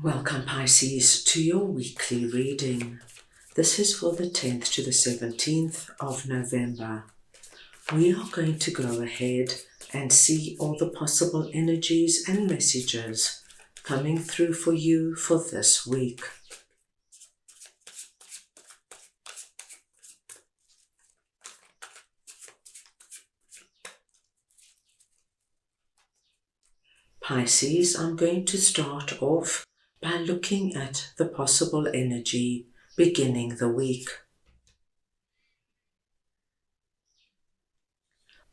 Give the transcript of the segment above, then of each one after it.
Welcome, Pisces, to your weekly reading. This is for the 10th to the 17th of November. We are going to go ahead and see all the possible energies and messages coming through for you for this week. Pisces, I'm going to start off by looking at the possible energy beginning the week.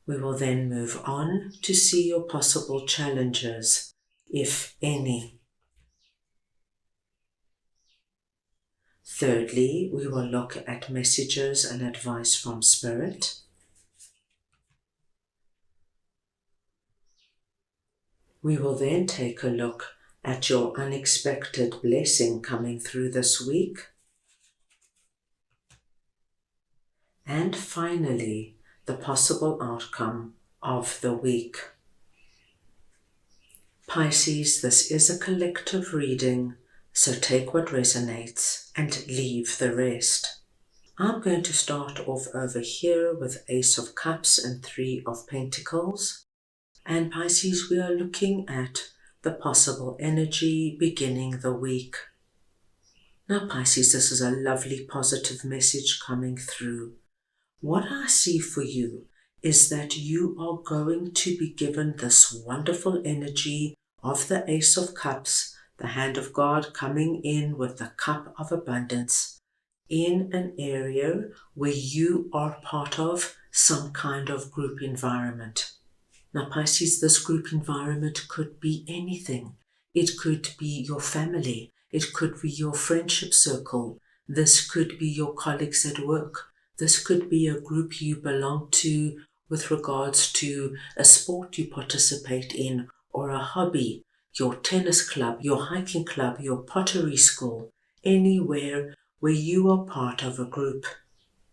We will then move on to see your possible challenges, if any. Thirdly, we will look at messages and advice from Spirit. We will then take a look at your unexpected blessing coming through this week. And finally, the possible outcome of the week. Pisces, this is a collective reading, so take what resonates and leave the rest. I'm going to start off over here with Ace of Cups and Three of Pentacles. And Pisces, we are looking at the possible energy beginning the week. Now Pisces, this is a lovely positive message coming through. What I see for you is that you are going to be given this wonderful energy of the Ace of Cups, the hand of God coming in with the cup of abundance in an area where you are part of some kind of group environment. Now Pisces, this group environment could be anything. It could be your family. It could be your friendship circle. This could be your colleagues at work. This could be a group you belong to with regards to a sport you participate in or a hobby, your tennis club, your hiking club, your pottery school, anywhere where you are part of a group.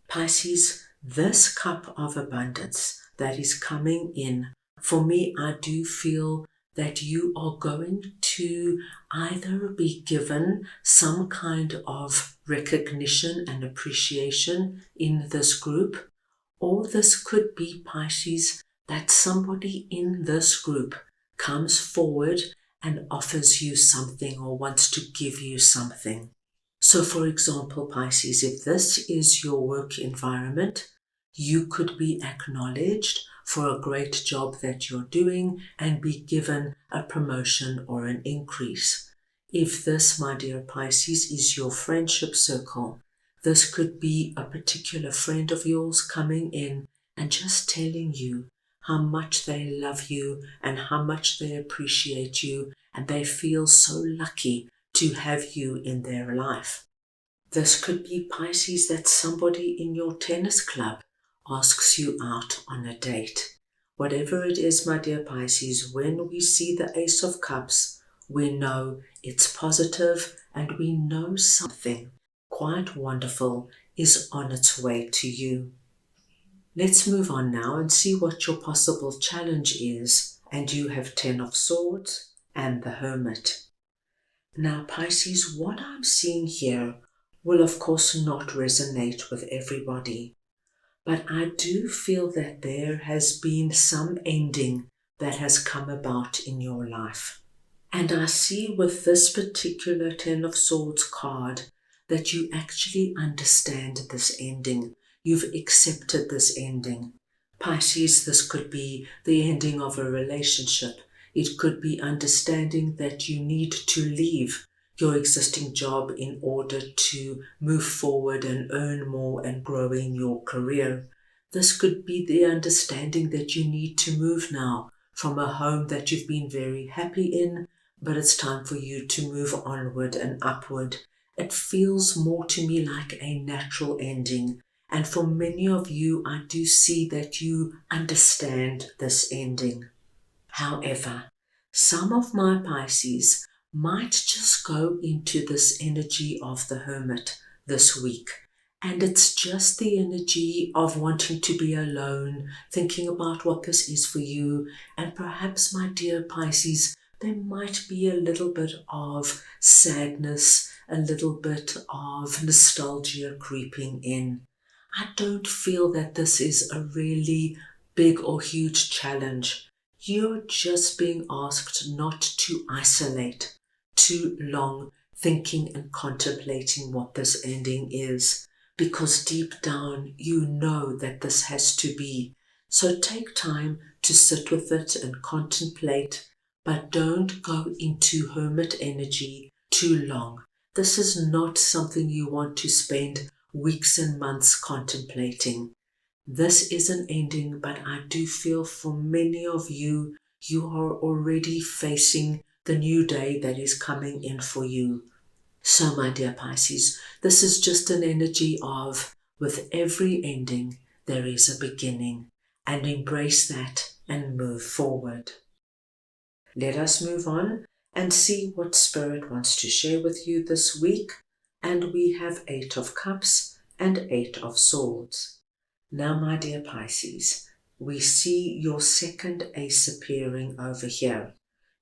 Pisces, this cup of abundance that is coming in, for me, I do feel that you are going to either be given some kind of recognition and appreciation in this group, or this could be, Pisces, that somebody in this group comes forward and offers you something or wants to give you something. So for example, Pisces, if this is your work environment, you could be acknowledged for a great job that you're doing and be given a promotion or an increase. If this, my dear Pisces, is your friendship circle, this could be a particular friend of yours coming in and just telling you how much they love you and how much they appreciate you, and they feel so lucky to have you in their life. This could be, Pisces, that somebody in your tennis club asks you out on a date. Whatever it is, my dear Pisces, when we see the Ace of Cups, we know it's positive and we know something quite wonderful is on its way to you. Let's move on now and see what your possible challenge is. And you have Ten of Swords and the Hermit. Now, Pisces, what I'm seeing here will of course not resonate with everybody, but I do feel that there has been some ending that has come about in your life. And I see with this particular Ten of Swords card that you actually understand this ending. You've accepted this ending. Pisces, this could be the ending of a relationship. It could be understanding that you need to leave your existing job in order to move forward and earn more and grow in your career. This could be the understanding that you need to move now from a home that you've been very happy in, but it's time for you to move onward and upward. It feels more to me like a natural ending. And for many of you, I do see that you understand this ending. However, some of my Pisces might just go into this energy of the Hermit this week. And it's just the energy of wanting to be alone, thinking about what this is for you. And perhaps, my dear Pisces, there might be a little bit of sadness, a little bit of nostalgia creeping in. I don't feel that this is a really big or huge challenge. You're just being asked not to isolate too long, thinking and contemplating what this ending is, because deep down you know that this has to be. So take time to sit with it and contemplate, but don't go into hermit energy too long. This is not something you want to spend weeks and months contemplating. This is an ending, but I do feel for many of you, you are already facing the new day that is coming in for you. So, my dear Pisces, this is just an energy of, with every ending, there is a beginning, and embrace that and move forward. Let us move on and see what Spirit wants to share with you this week. And we have 8 of Cups and 8 of Swords. Now, my dear Pisces, we see your second ace appearing over here.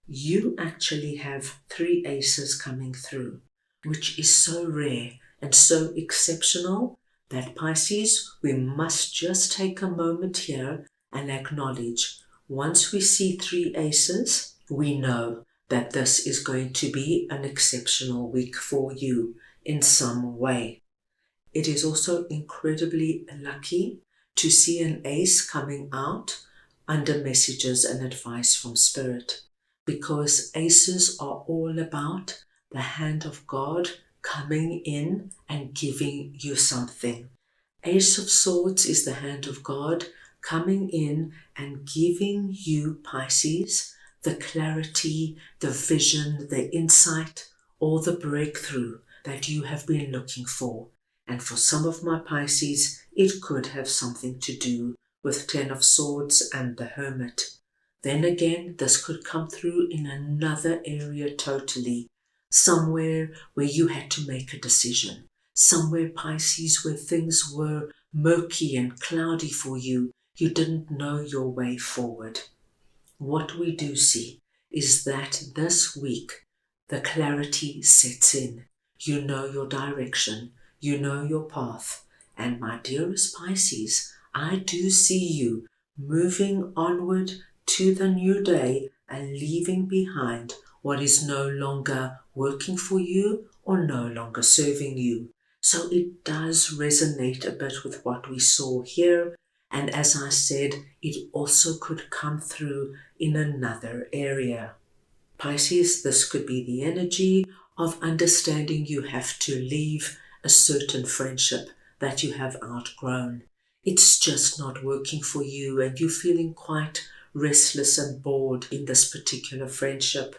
You actually have 3 aces coming through, which is so rare and so exceptional that, Pisces, we must just take a moment here and acknowledge, once we see 3 aces, we know that this is going to be an exceptional week for you in some way. It is also incredibly lucky to see an ace coming out under messages and advice from Spirit, because aces are all about the hand of God coming in and giving you something. Ace of Swords is the hand of God coming in and giving you, Pisces, the clarity, the vision, the insight, or the breakthrough that you have been looking for. And for some of my Pisces, it could have something to do with 10 of Swords and the Hermit. Then again, this could come through in another area totally, somewhere where you had to make a decision, somewhere, Pisces, where things were murky and cloudy for you. You didn't know your way forward. What we do see is that this week, the clarity sets in. You know your direction, you know your path. And my dearest Pisces, I do see you moving onward to the new day and leaving behind what is no longer working for you or no longer serving you. So it does resonate a bit with what we saw here. And as I said, it also could come through in another area. Pisces, this could be the energy of understanding you have to leave a certain friendship that you have outgrown. It's just not working for you and you're feeling quite restless and bored in this particular friendship.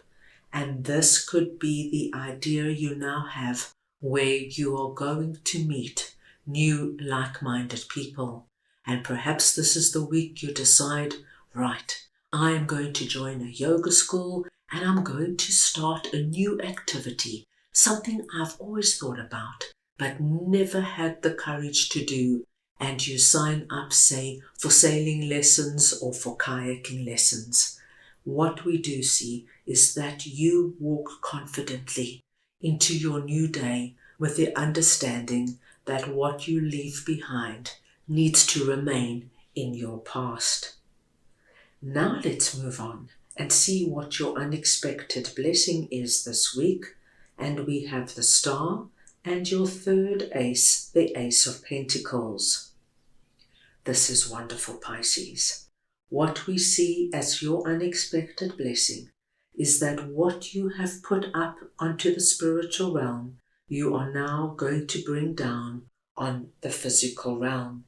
And this could be the idea you now have where you are going to meet new like-minded people. And perhaps this is the week you decide, right, I am going to join a yoga school and I'm going to start a new activity, something I've always thought about but never had the courage to do. And you sign up, say, for sailing lessons or for kayaking lessons. What we do see is that you walk confidently into your new day with the understanding that what you leave behind needs to remain in your past. Now let's move on and see what your unexpected blessing is this week. And we have the Star and your third ace, the Ace of Pentacles. This is wonderful, Pisces. What we see as your unexpected blessing is that what you have put up onto the spiritual realm, you are now going to bring down on the physical realm.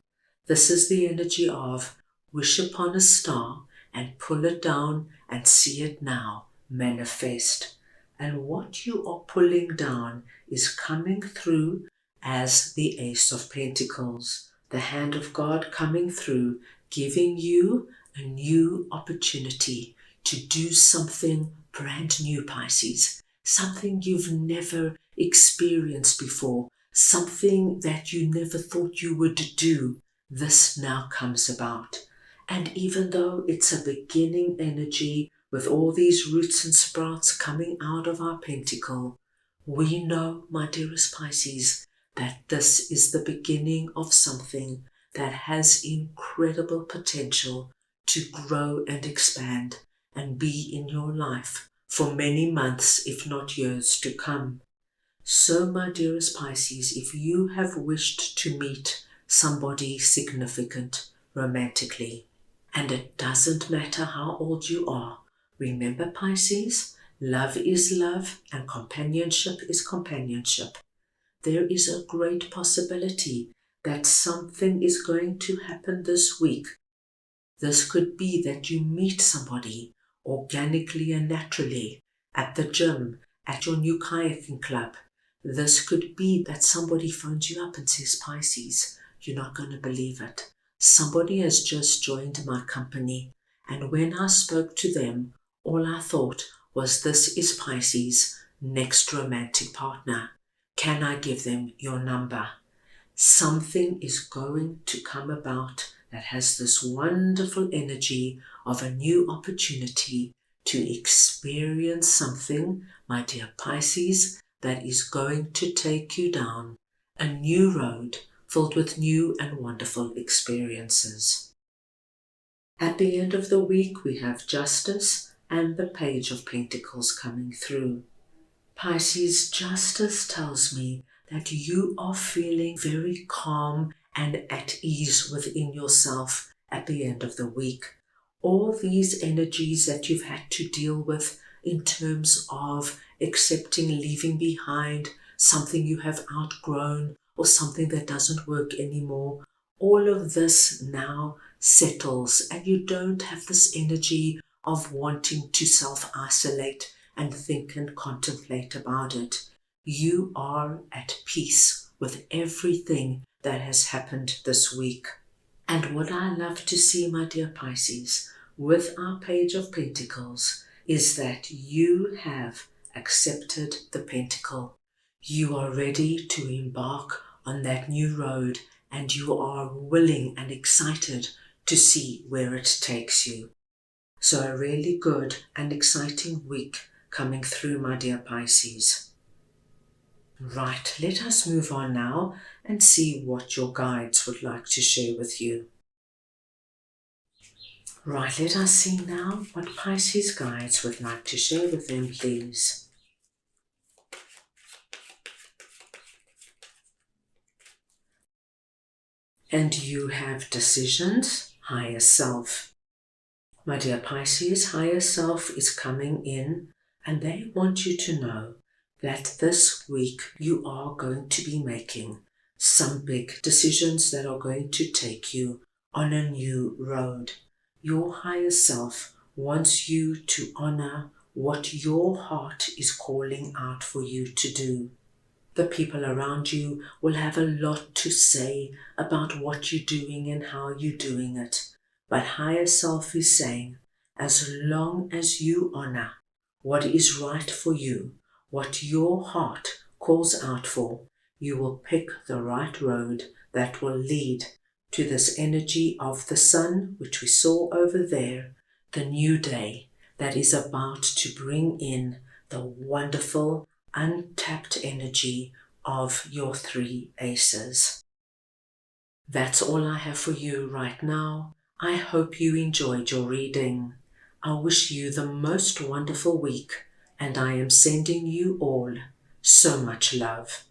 This is the energy of wish upon a star and pull it down and see it now manifest. And what you are pulling down is coming through as the Ace of Pentacles, the hand of God coming through, giving you a new opportunity to do something brand new, Pisces, something you've never experienced before, something that you never thought you would do. This now comes about. And even though it's a beginning energy, with all these roots and sprouts coming out of our pentacle, we know, my dearest Pisces, that this is the beginning of something that has incredible potential to grow and expand and be in your life for many months, if not years to come. So, my dearest Pisces, if you have wished to meet somebody significant romantically, and it doesn't matter how old you are, remember, Pisces, love is love and companionship is companionship. There is a great possibility that something is going to happen this week. This could be that you meet somebody organically and naturally at the gym, at your new kayaking club. This could be that somebody phones you up and says, Pisces, you're not going to believe it. Somebody has just joined my company, and when I spoke to them, all I thought was, this is Pisces' next romantic partner. Can I give them your number? Something is going to come about that has this wonderful energy of a new opportunity to experience something, my dear Pisces, that is going to take you down a new road filled with new and wonderful experiences. At the end of the week, we have Justice and the Page of Pentacles coming through. Pisces, Justice tells me that you are feeling very calm and at ease within yourself at the end of the week. All these energies that you've had to deal with in terms of accepting, leaving behind something you have outgrown or something that doesn't work anymore, all of this now settles, and you don't have this energy of wanting to self-isolate and think and contemplate about it. You are at peace with everything that has happened this week. And what I love to see, my dear Pisces, with our Page of Pentacles, is that you have accepted the Pentacle. You are ready to embark on that new road, and you are willing and excited to see where it takes you. So a really good and exciting week coming through, my dear Pisces. Right, let us move on now and see what your guides would like to share with you. Right, let us see now what Pisces guides would like to share with them, please. And you have decisions, higher self. My dear Pisces, higher self is coming in, and they want you to know that this week you are going to be making some big decisions that are going to take you on a new road. Your higher self wants you to honor what your heart is calling out for you to do. The people around you will have a lot to say about what you're doing and how you're doing it. But higher self is saying, as long as you honor what is right for you, what your heart calls out for, you will pick the right road that will lead to this energy of the sun, which we saw over there, the new day that is about to bring in the wonderful, untapped energy of your three aces. That's all I have for you right now. I hope you enjoyed your reading. I wish you the most wonderful week, and I am sending you all so much love.